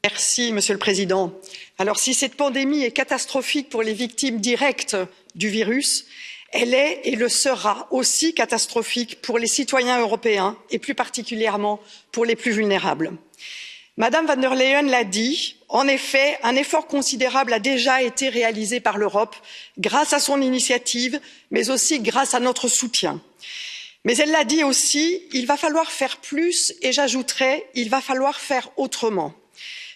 Merci, Monsieur le Président. Alors, si cette pandémie est catastrophique pour les victimes directes du virus, elle est et le sera aussi catastrophique pour les citoyens européens et plus particulièrement pour les plus vulnérables. Madame von der Leyen l'a dit, en effet, un effort considérable a déjà été réalisé par l'Europe grâce à son initiative, mais aussi grâce à notre soutien. Mais elle l'a dit aussi, il va falloir faire plus et j'ajouterai, il va falloir faire autrement.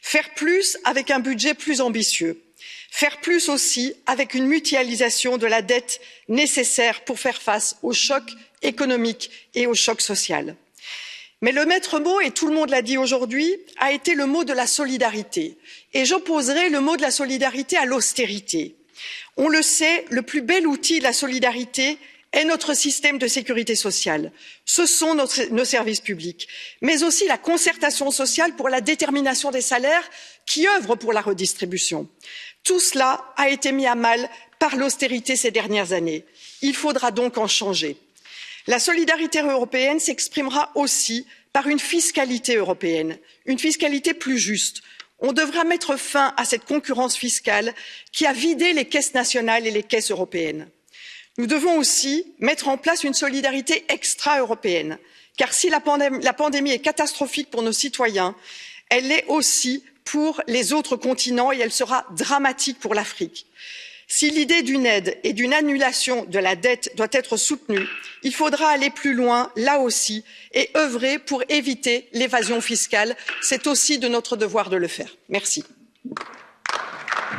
Faire plus avec un budget plus ambitieux. Faire plus aussi avec une mutualisation de la dette nécessaire pour faire face au choc économique et au choc social. Mais le maître mot, et tout le monde l'a dit aujourd'hui, a été le mot de la solidarité. Et j'opposerai le mot de la solidarité à l'austérité. On le sait, le plus bel outil de la solidarité est notre système de sécurité sociale. Ce sont nos services publics, mais aussi la concertation sociale pour la détermination des salaires qui œuvrent pour la redistribution. Tout cela a été mis à mal par l'austérité ces dernières années. Il faudra donc en changer. La solidarité européenne s'exprimera aussi par une fiscalité européenne, une fiscalité plus juste. On devra mettre fin à cette concurrence fiscale qui a vidé les caisses nationales et les caisses européennes. Nous devons aussi mettre en place une solidarité extra-européenne, car si la pandémie est catastrophique pour nos citoyens, elle l'est aussi pour les autres continents et elle sera dramatique pour l'Afrique. Si l'idée d'une aide et d'une annulation de la dette doit être soutenue, il faudra aller plus loin, là aussi, et œuvrer pour éviter l'évasion fiscale. C'est aussi de notre devoir de le faire. Merci.